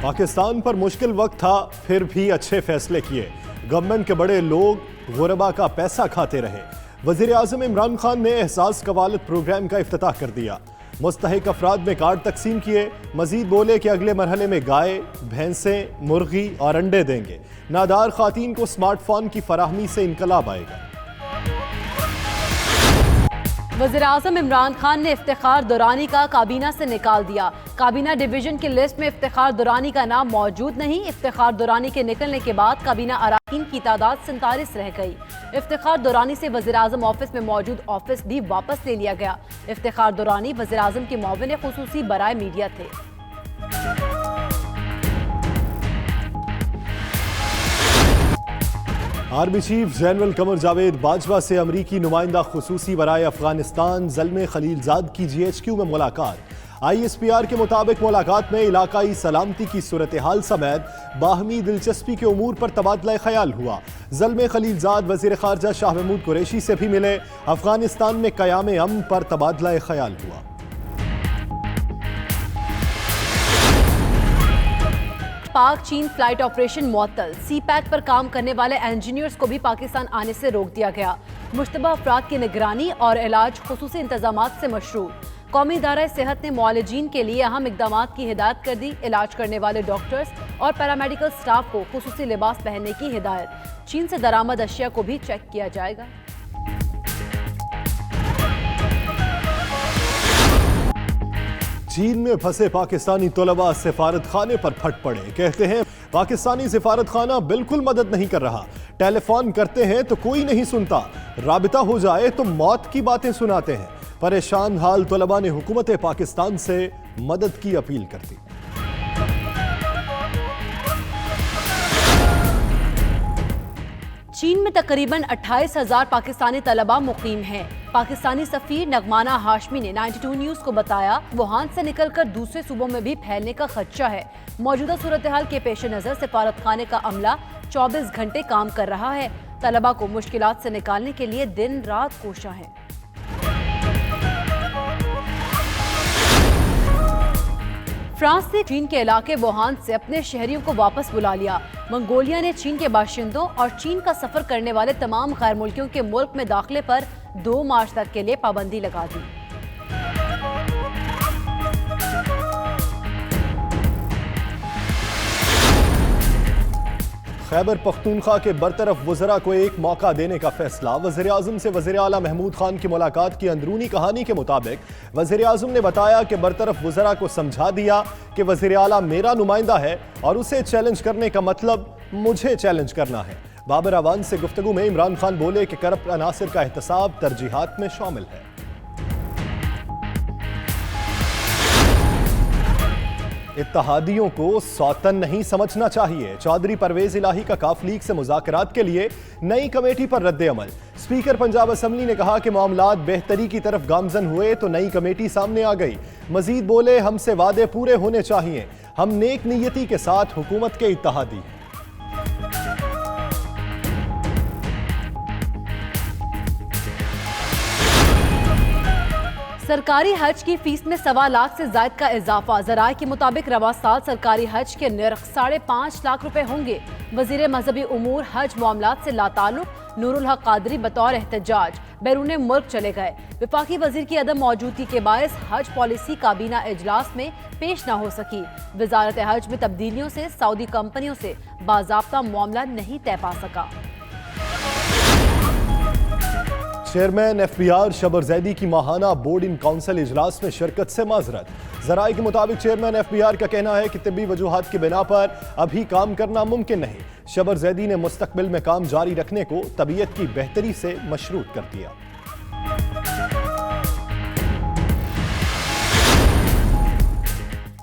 پاکستان پر مشکل وقت تھا پھر بھی اچھے فیصلے کیے، گورنمنٹ کے بڑے لوگ غربا کا پیسہ کھاتے رہے۔ وزیر اعظم عمران خان نے احساس کفالت پروگرام کا افتتاح کر دیا، مستحق افراد میں کارڈ تقسیم کیے۔ مزید بولے کہ اگلے مرحلے میں گائے، بھینسیں، مرغی اور انڈے دیں گے۔ نادار خواتین کو سمارٹ فون کی فراہمی سے انقلاب آئے گا۔ وزیر اعظم عمران خان نے افتخار درانی کا کابینہ سے نکال دیا۔ کابینہ ڈویژن کی لسٹ میں افتخار درانی کا نام موجود نہیں۔ افتخار درانی کے نکلنے کے بعد کابینہ اراکین کی تعداد 47 رہ گئی۔ افتخار درانی سے وزیر اعظم آفس میں موجود آفس بھی واپس لے لیا گیا۔ افتخار درانی وزیر اعظم کے معاون خصوصی برائے میڈیا تھے۔ Army chief general Qamar Javed Bajwa سے امریکی نمائندہ خصوصی برائے افغانستان زلمے خلیل زاد کی GHQ میں ملاقات۔ ISPR کے مطابق ملاقات میں علاقائی سلامتی کی صورتحال سمیت باہمی دلچسپی کے امور پر تبادلہ خیال ہوا۔ زلمے خلیل زاد وزیر خارجہ شاہ محمود قریشی سے بھی ملے۔ افغانستان میں قیام امن پر تبادلہ خیال ہوا۔ پاک چین فلائٹ آپریشن معطل، سی پیک پر کام کرنے والے انجینئرز کو بھی پاکستان آنے سے روک دیا گیا۔ مشتبہ افراد کی نگرانی اور علاج خصوصی انتظامات سے مشروع۔ قومی ادارہ صحت نے معالجین کے لیے اہم اقدامات کی ہدایت کر دی۔ علاج کرنے والے ڈاکٹرز اور پیرامیڈیکل سٹاف کو خصوصی لباس پہننے کی ہدایت۔ چین سے درآمد اشیاء کو بھی چیک کیا جائے گا۔ چین میں پھنسے پاکستانی طلباء سفارت خانے پر پھٹ پڑے، کہتے ہیں پاکستانی سفارت خانہ بالکل مدد نہیں کر رہا، ٹیلی فون کرتے ہیں تو کوئی نہیں سنتا، رابطہ ہو جائے تو موت کی باتیں سناتے ہیں۔ پریشان حال طلباء نے حکومت پاکستان سے مدد کی اپیل کر دی۔ چین میں تقریباً 28,000 پاکستانی طلباء مقیم ہیں۔ پاکستانی سفیر نغمانہ ہاشمی نے 92 نیوز کو بتایا ووہان سے نکل کر دوسرے صوبوں میں بھی پھیلنے کا خدشہ ہے۔ موجودہ صورتحال کے پیش نظر سفارت خانے کا عملہ 24 گھنٹے کام کر رہا ہے۔ طلباء کو مشکلات سے نکالنے کے لیے دن رات کوشاں ہیں۔ فرانس نے چین کے علاقے ووہان سے اپنے شہریوں کو واپس بلا لیا۔ منگولیا نے چین کے باشندوں اور چین کا سفر کرنے والے تمام غیر ملکیوں کے ملک میں داخلے پر 2 مارچ تک کے لیے پابندی لگا دی۔ خیبر پختونخوا کے برطرف وزراء کو ایک موقع دینے کا فیصلہ۔ وزیر اعظم سے وزیر اعلیٰ محمود خان کی ملاقات کی اندرونی کہانی کے مطابق وزیر اعظم نے بتایا کہ برطرف وزراء کو سمجھا دیا کہ وزیر اعلیٰ میرا نمائندہ ہے اور اسے چیلنج کرنے کا مطلب مجھے چیلنج کرنا ہے۔ بابر اوان سے گفتگو میں عمران خان بولے کہ کرپٹ عناصر کا احتساب ترجیحات میں شامل ہے۔ اتحادیوں کو سوتن نہیں سمجھنا چاہیے، چودھری پرویز الہی کا کاف لیگ سے مذاکرات کے لیے نئی کمیٹی پر رد عمل۔ اسپیکر پنجاب اسمبلی نے کہا کہ معاملات بہتری کی طرف گامزن ہوئے تو نئی کمیٹی سامنے آ گئی۔ مزید بولے ہم سے وعدے پورے ہونے چاہیے، ہم نیک نیتی کے ساتھ حکومت کے اتحادی ہیں۔ سرکاری حج کی فیس میں 1.25 لاکھ سے زائد کا اضافہ۔ ذرائع کے مطابق رواں سال سرکاری حج کے نرخ 5.5 لاکھ روپے ہوں گے۔ وزیر مذہبی امور حج معاملات سے لاتعلق نور الحق قادری بطور احتجاج بیرون ملک چلے گئے۔ وفاقی وزیر کی عدم موجودگی کے باعث حج پالیسی کابینہ اجلاس میں پیش نہ ہو سکی۔ وزارت حج میں تبدیلیوں سے سعودی کمپنیوں سے باضابطہ معاملہ نہیں طے پا سکا۔ چیئرمین FBR شبر زیدی کی ماہانہ بورڈ ان کونسل اجلاس میں شرکت سے معذرت۔ ذرائع کے مطابق چیئرمین FBR کا کہنا ہے کہ طبی وجوہات کی بنا پر ابھی کام کرنا ممکن نہیں۔ شبر زیدی نے مستقبل میں کام جاری رکھنے کو طبیعت کی بہتری سے مشروط کر دیا۔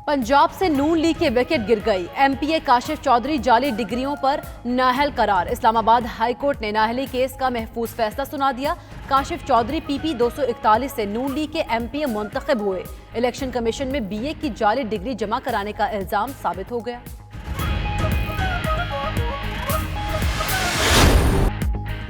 پنجاب سے نون لیگ کے وکٹ گر گئی۔ MPA کاشف چودھری جعلی ڈگریوں پر نااہل قرار۔ اسلام آباد ہائی کورٹ نے نااہلی کیس کا محفوظ فیصلہ سنا دیا۔ کاشف چودھری PP 241 سے نون لیگ کے MPA منتخب ہوئے۔ الیکشن کمیشن میں BA کی جعلی ڈگری جمع کرانے کا الزام ثابت ہو گیا۔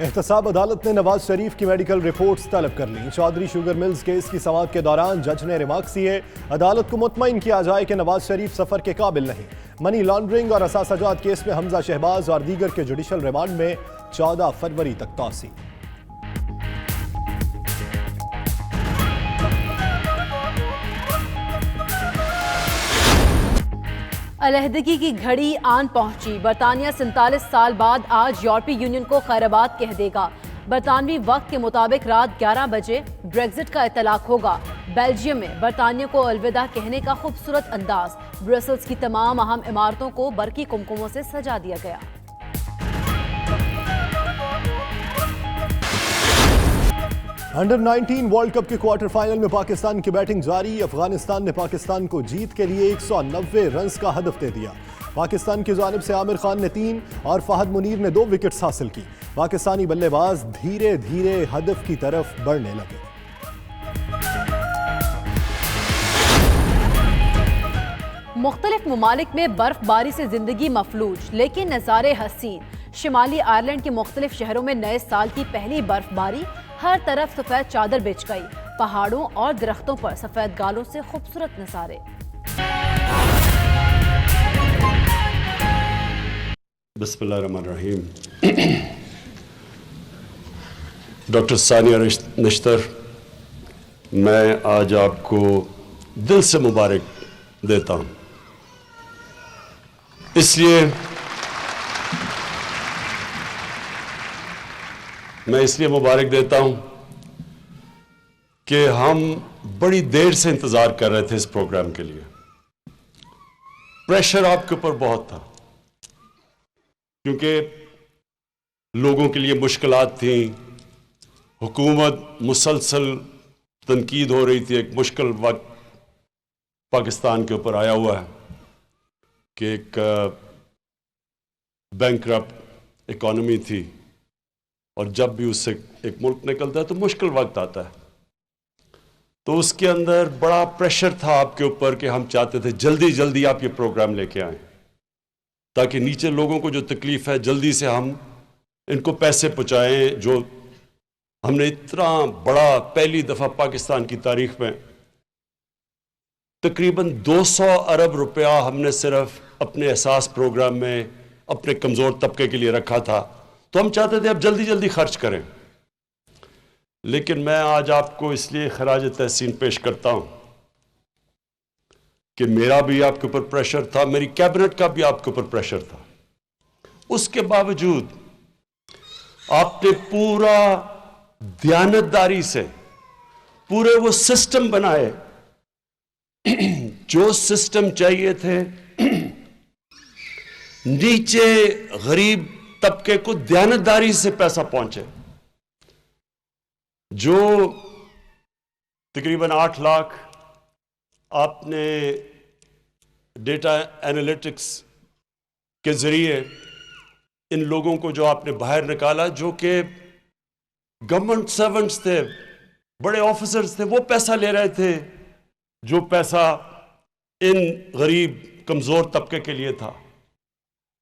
احتساب عدالت نے نواز شریف کی میڈیکل رپورٹس طلب کر لیں۔ چودھری شوگر ملز کیس کی سماعت کے دوران جج نے ریمارکس دیے۔ عدالت کو مطمئن کیا جائے کہ نواز شریف سفر کے قابل نہیں۔ منی لانڈرنگ اور اثاثہ جات کیس میں حمزہ شہباز اور دیگر کے جوڈیشل ریمانڈ میں 14 فروری تک توسیع۔ علیحدگی کی گھڑی آن پہنچی۔ برطانیہ 47 سال بعد آج یورپی یونین کو خیرآباد کہہ دے گا۔ برطانوی وقت کے مطابق رات 11 بجے بریگزٹ کا اطلاق ہوگا۔ بیلجیم میں برطانیہ کو الوداع کہنے کا خوبصورت انداز۔ برسلز کی تمام اہم عمارتوں کو برقی کمکموں سے سجا دیا گیا۔ انڈر 19 ورلڈ کپ کے کوارٹر فائنل میں پاکستان کی بیٹنگ جاری۔ افغانستان نے پاکستان کو جیت کے لیے 190 رنز کا ہدف دے دیا۔ پاکستان کی جانب سے عامر خان نے 3 اور فہد منیر نے 2 وکٹس حاصل کی۔ پاکستانی بلے باز دھیرے دھیرے ہدف کی طرف بڑھنے لگے۔ مختلف ممالک میں برف باری سے زندگی مفلوج لیکن نظارے حسین۔ شمالی آئرلینڈ کے مختلف شہروں میں نئے سال کی پہلی برف باری، ہر طرف سفید چادر بچھ گئی۔ پہاڑوں اور درختوں پر سفید گالوں سے خوبصورت نظارے۔ بسم اللہ الرحمن الرحیم۔ ڈاکٹر ثانیہ نشتر، میں آج آپ کو دل سے مبارک دیتا ہوں۔ اس لیے مبارک دیتا ہوں کہ ہم بڑی دیر سے انتظار کر رہے تھے اس پروگرام کے لیے۔ پریشر آپ کے اوپر بہت تھا کیونکہ لوگوں کے لیے مشکلات تھیں، حکومت مسلسل تنقید ہو رہی تھی۔ ایک مشکل وقت پاکستان کے اوپر آیا ہوا ہے کہ ایک بینکرپٹ اکانومی تھی، اور جب بھی اس سے ایک ملک نکلتا ہے تو مشکل وقت آتا ہے۔ تو اس کے اندر بڑا پریشر تھا آپ کے اوپر کہ ہم چاہتے تھے جلدی جلدی آپ یہ پروگرام لے کے آئیں تاکہ نیچے لوگوں کو جو تکلیف ہے جلدی سے ہم ان کو پیسے پہنچائیں۔ جو ہم نے اتنا بڑا پہلی دفعہ پاکستان کی تاریخ میں تقریباً 200 ارب روپیہ ہم نے صرف اپنے احساس پروگرام میں اپنے کمزور طبقے کے لیے رکھا تھا، تو ہم چاہتے تھے اب جلدی جلدی خرچ کریں۔ لیکن میں آج آپ کو اس لیے خراج تحسین پیش کرتا ہوں کہ میرا بھی آپ کے اوپر پریشر تھا، میری کیبنٹ کا بھی آپ کے اوپر پریشر تھا۔ اس کے باوجود آپ نے پورا دیانتداری سے پورے وہ سسٹم بنائے جو سسٹم چاہیے تھے، نیچے غریب طبقے کو دیانتداری سے پیسہ پہنچے۔ جو تقریباً 8 لاکھ آپ نے ڈیٹا اینالیٹکس کے ذریعے ان لوگوں کو جو آپ نے باہر نکالا، جو کہ گورنمنٹ سرونٹس تھے، بڑے آفیسرز تھے، وہ پیسہ لے رہے تھے جو پیسہ ان غریب کمزور طبقے کے لیے تھا۔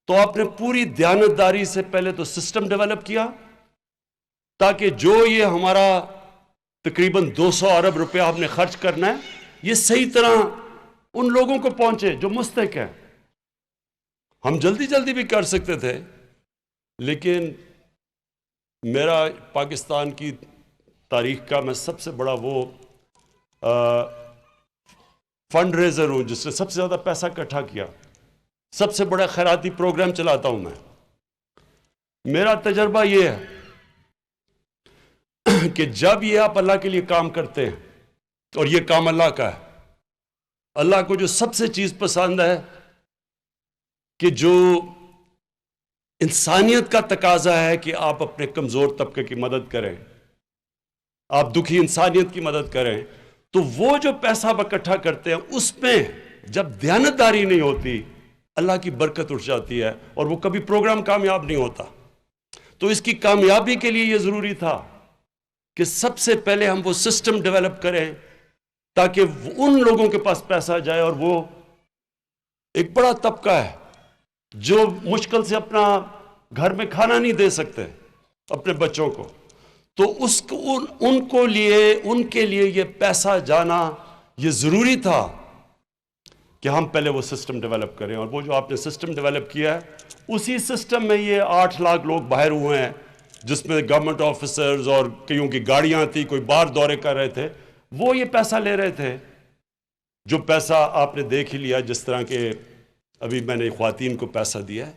تو آپ نے پوری دیانتداری سے پہلے تو سسٹم ڈیولپ کیا تاکہ جو یہ ہمارا تقریباً 200 ارب روپیہ ہم نے خرچ کرنا ہے، یہ صحیح طرح ان لوگوں کو پہنچے جو مستحق ہیں۔ ہم جلدی جلدی بھی کر سکتے تھے، لیکن میرا پاکستان کی تاریخ کا میں سب سے بڑا وہ فنڈ ریزر ہوں جس نے سب سے زیادہ پیسہ اکٹھا کیا، سب سے بڑا خیراتی پروگرام چلاتا ہوں میں۔ میرا تجربہ یہ ہے کہ جب یہ آپ اللہ کے لیے کام کرتے ہیں، اور یہ کام اللہ کا ہے، اللہ کو جو سب سے چیز پسند ہے کہ جو انسانیت کا تقاضا ہے کہ آپ اپنے کمزور طبقے کی مدد کریں، آپ دکھی انسانیت کی مدد کریں، تو وہ جو پیسہ آپ اکٹھا کرتے ہیں اس میں جب دیانتداری نہیں ہوتی، اللہ کی برکت اٹھ جاتی ہے اور وہ کبھی پروگرام کامیاب نہیں ہوتا۔ تو اس کی کامیابی کے لیے یہ ضروری تھا کہ سب سے پہلے ہم وہ سسٹم ڈیولپ کریں تاکہ ان لوگوں کے پاس پیسہ جائے، اور وہ ایک بڑا طبقہ ہے جو مشکل سے اپنا گھر میں کھانا نہیں دے سکتے، اپنے بچوں کو، تو ان کے لیے یہ پیسہ جانا یہ ضروری تھا کہ ہم پہلے وہ سسٹم ڈیولپ کریں، اور وہ جو آپ نے سسٹم ڈیولپ کیا ہے اسی سسٹم میں یہ 8 لاکھ لوگ باہر ہوئے ہیں، جس میں گورنمنٹ آفیسرز اور کئیوں کی گاڑیاں تھی، کوئی باہر دورے کر رہے تھے، وہ یہ پیسہ لے رہے تھے، جو پیسہ آپ نے دیکھ ہی لیا، جس طرح کہ ابھی میں نے خواتین کو پیسہ دیا ہے۔